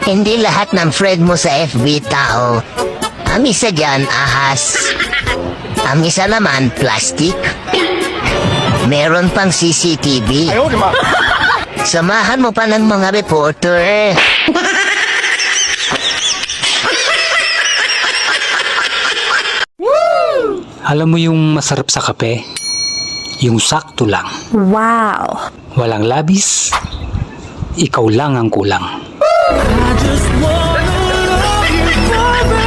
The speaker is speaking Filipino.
Hindi lahat ng friend mo sa FB tao. Ang isa dyan, ahas. Ang isa naman, plastic. Meron pang CCTV. Samahan mo pa ng mga reporter. Alam mo yung masarap sa kape? Yung sakto lang. Wow! Walang labis. Ikaw lang ang kulang. I just wanna love you forever.